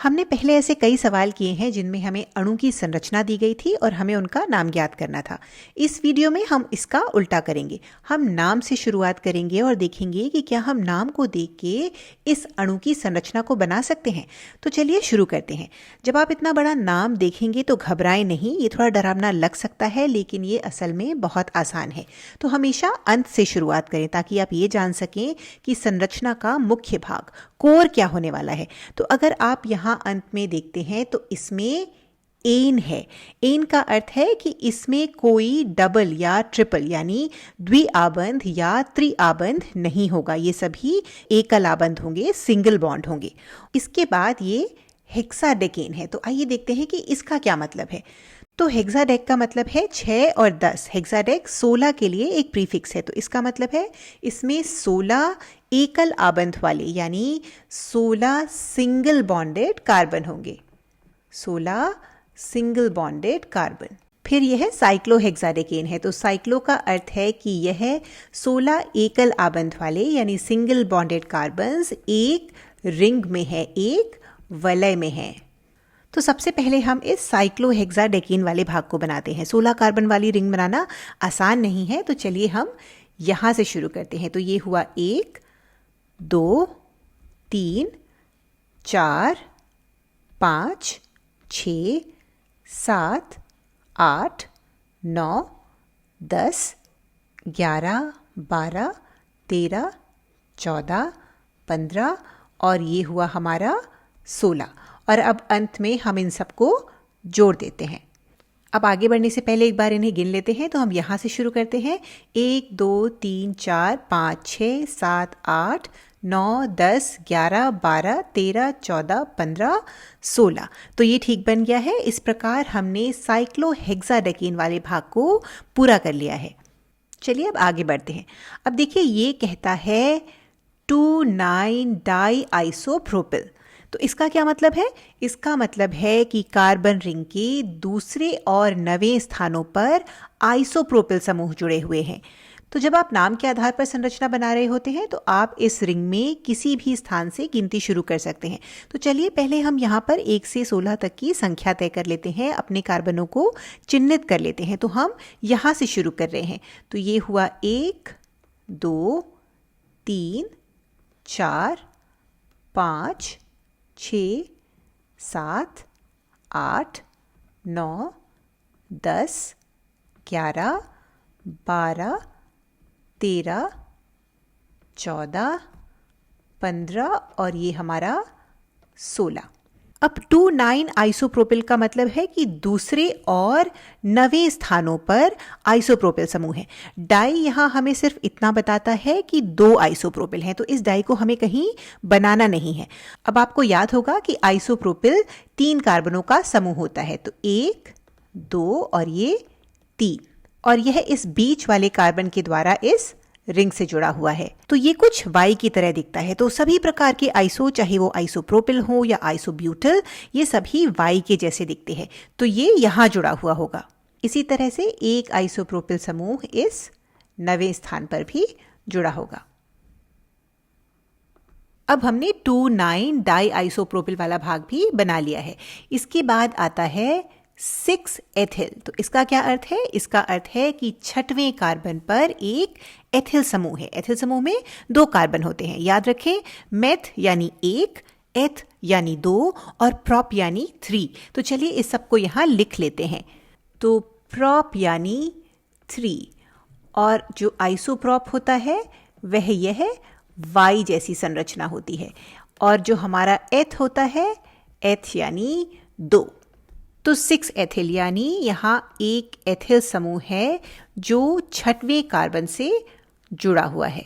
हमने पहले ऐसे कई सवाल किए हैं जिनमें हमें अणु की संरचना दी गई थी और हमें उनका नाम ज्ञात करना था। इस वीडियो में हम इसका उल्टा करेंगे। हम नाम से शुरुआत करेंगे और देखेंगे कि क्या हम नाम को देख के इस अणु की संरचना को बना सकते हैं। तो चलिए शुरू करते हैं। जब आप इतना बड़ा नाम देखेंगे तो घबराएं नहीं, ये थोड़ा डरावना लग सकता है लेकिन ये असल में बहुत आसान है। तो हमेशा अंत से शुरुआत करें ताकि आप ये जान सकें कि संरचना का मुख्य भाग कोर क्या होने वाला है। तो अगर आप यहाँ अंत में देखते हैं तो इसमें एन है। एन का अर्थ है कि इसमें कोई डबल या ट्रिपल यानी द्विआबंध या त्रिआबंध नहीं होगा। ये सभी एकल आबंध होंगे, सिंगल बॉन्ड होंगे। इसके बाद ये हेक्साडेकेन है। तो आइए देखते हैं कि इसका क्या मतलब है। तो हेक्साडेक का मतलब है 6 और 10। हेक्साडेक 16 के लिए एक प्रीफिक्स है। तो इसका मतलब है इसमें 16 एकल आबंध वाले यानी 16 सिंगल बॉन्डेड कार्बन होंगे। 16 सिंगल बॉन्डेड कार्बन। फिर यह साइक्लोहेक्साडेकेन है। तो साइक्लो का अर्थ है कि यह 16 एकल आबंध वाले यानी सिंगल बॉन्डेड कार्बन्स एक रिंग में है, एक वलय में है। तो सबसे पहले हम इस साइक्लोहेक्साडेकेन वाले भाग को बनाते हैं। 16 कार्बन वाली रिंग बनाना आसान नहीं है, तो चलिए हम यहाँ से शुरू करते हैं। तो ये हुआ 1 2 3 4 5 6 7 8 9 10 11 12 13 14 15 और ये हुआ हमारा 16। और अब अंत में हम इन सबको जोड़ देते हैं। अब आगे बढ़ने से पहले एक बार इन्हें गिन लेते हैं। तो हम यहाँ से शुरू करते हैं। 1 2 3 4 5 6 7 8 9 10 11 12 13 14 15 16। तो ये ठीक बन गया है। इस प्रकार हमने साइक्लोहेक्साडेकेन वाले भाग को पूरा कर लिया है। चलिए अब आगे बढ़ते हैं। अब देखिए ये कहता है 2,9 डाई आइसोप्रोपिल। तो इसका क्या मतलब है? इसका मतलब है कि कार्बन रिंग के दूसरे और 9वें स्थानों पर आइसोप्रोपिल समूह जुड़े हुए हैं। तो जब आप नाम के आधार पर संरचना बना रहे होते हैं तो आप इस रिंग में किसी भी स्थान से गिनती शुरू कर सकते हैं। तो चलिए पहले हम यहाँ पर 1 से 16 तक की संख्या तय कर लेते हैं, अपने कार्बनों को चिन्हित कर लेते हैं। तो हम यहाँ से शुरू कर रहे हैं। तो ये हुआ 1 2 3 4 5 6 7 8 9 10 11 12 13 14 15 और ये हमारा 16। अब 2,9 आइसोप्रोपिल का मतलब है कि दूसरे और 9वें स्थानों पर आइसोप्रोपिल समूह है। डाई यहाँ हमें सिर्फ इतना बताता है कि 2 आइसोप्रोपिल हैं, तो इस डाई को हमें कहीं बनाना नहीं है। अब आपको याद होगा कि आइसोप्रोपिल 3 कार्बनों का समूह होता है। तो 1 2 और ये 3, और यह इस बीच वाले कार्बन के द्वारा इस रिंग से जुड़ा हुआ है। तो ये कुछ वाई की तरह दिखता है। तो सभी प्रकार के आइसो, चाहे वो आइसोप्रोपिल हो या आइसोब्यूटल, ये सभी वाई के जैसे दिखते हैं। तो ये यहाँ जुड़ा हुआ होगा। इसी तरह से एक आइसोप्रोपिल समूह इस 9वें स्थान पर भी जुड़ा होगा। अब हमने 2,9 डाई आइसोप्रोपिल वाला भाग भी बना लिया है। इसके बाद आता है 6 एथिल। तो इसका क्या अर्थ है? इसका अर्थ है कि 6वें कार्बन पर एक एथिल समूह है। एथिल समूह में 2 कार्बन होते हैं। याद रखें, मेथ यानी 1, एथ यानी 2 और प्रॉप यानी 3। तो चलिए इस सबको यहाँ लिख लेते हैं। तो प्रॉप यानी 3 और जो आइसोप्रॉप होता है वह यह वाई जैसी संरचना होती है, और जो हमारा एथ होता है, एथ यानी 2। तो 6 एथिल यानी यहाँ एक एथिल समूह है जो 6वें कार्बन से जुड़ा हुआ है।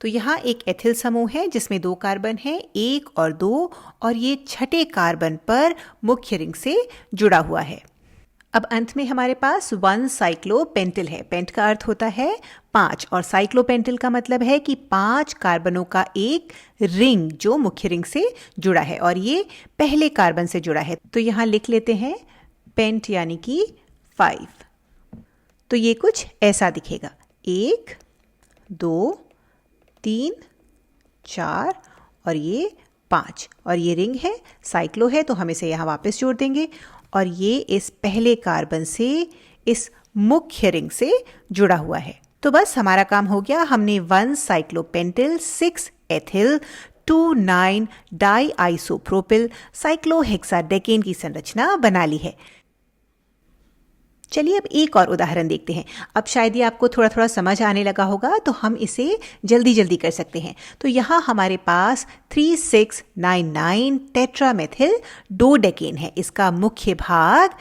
तो यहाँ एक एथिल समूह है जिसमें 2 कार्बन हैं, 1 और 2, और ये 6ठे कार्बन पर मुख्य रिंग से जुड़ा हुआ है। अब अंत में हमारे पास 1 साइक्लोपेंटिल है। पेंट का अर्थ होता है 5 और साइक्लोपेंटिल का मतलब है कि 5 कार्बनों का एक रिंग जो मुख्य रिंग से जुड़ा है, और ये पहले कार्बन से जुड़ा है। तो यहाँ लिख लेते हैं पेंट यानी कि 5। तो ये कुछ ऐसा दिखेगा। 1 2 3 4 और ये 5 और ये रिंग है, साइक्लो है, तो हम इसे यहाँ वापस जोड़ देंगे और ये इस पहले कार्बन से इस मुख्य रिंग से जुड़ा हुआ है। तो बस हमारा काम हो गया। हमने 1 साइक्लोपेंटिल 6 एथिल 2,9 डाई आइसोप्रोपिल साइक्लोहेक्साडेकेन की संरचना बना ली है। चलिए अब एक और उदाहरण देखते हैं। अब शायद ये आपको थोड़ा थोड़ा समझ आने लगा होगा, तो हम इसे जल्दी जल्दी कर सकते हैं। तो यहाँ हमारे पास 3699 टेट्रामेथिल डोडेकेन है। इसका मुख्य भाग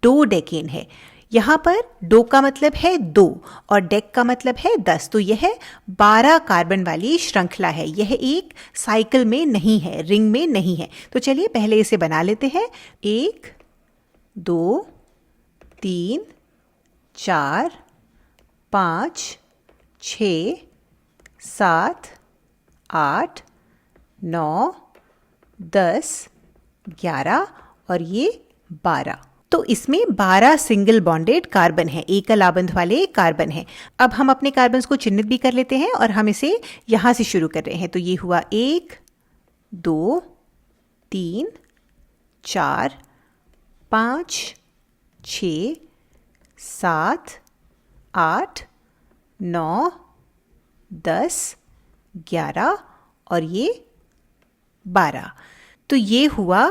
डोडेकेन है। यहाँ पर डो का मतलब है 2 और डेक का मतलब है 10। तो यह 12 कार्बन वाली श्रृंखला है। यह एक साइकिल में नहीं है, रिंग में नहीं है। तो चलिए पहले इसे बना लेते हैं। 1 2 3 4 5 6 7 8 9 10 11 और ये 12। तो इसमें 12 सिंगल बॉन्डेड कार्बन है, एकल आबंध वाले कार्बन है। अब हम अपने कार्बन्स को चिन्हित भी कर लेते हैं और हम इसे यहां से शुरू कर रहे हैं। तो ये हुआ 1 2 3 4 5 6 7 8 9 10 11 और ये 12। तो ये हुआ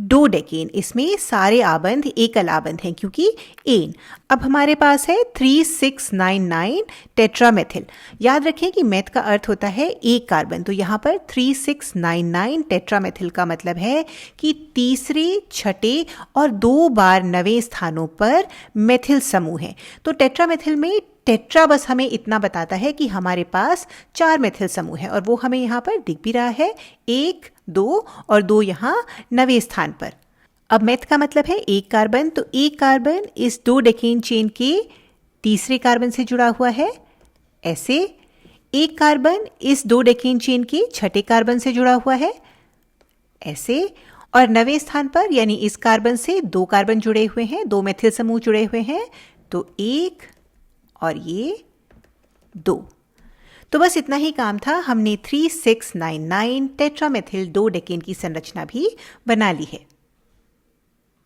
डोडेकेन। इसमें सारे आबंध एकल आबंध हैं क्योंकि एन। अब हमारे पास है 3699 टेट्रामेथिल। याद रखें कि मेथ का अर्थ होता है एक कार्बन। तो यहाँ पर 3699 टेट्रामेथिल का मतलब है कि तीसरे, छठे और 2 बार 9वें स्थानों पर मेथिल समूह है। तो टेट्रामेथिल में टेट्रा बस हमें इतना बताता है कि हमारे पास 4 मेथिल समूह है और वो हमें यहाँ पर दिख भी रहा है, 1 2 और 2 यहाँ 9वें स्थान पर। अब मेथ का मतलब है एक कार्बन। तो एक कार्बन इस डोडेकेन चेन के तीसरे कार्बन से जुड़ा हुआ है, ऐसे। एक कार्बन इस डोडेकेन चेन के छठे कार्बन से जुड़ा हुआ है, ऐसे। और 9वें स्थान पर यानी इस कार्बन से 2 कार्बन जुड़े हुए हैं, 2 मेथिल समूह जुड़े हुए हैं। तो 1 और ये 2। तो बस इतना ही काम था। हमने 3699 टेट्रामेथिल डोडेकेन की संरचना भी बना ली है।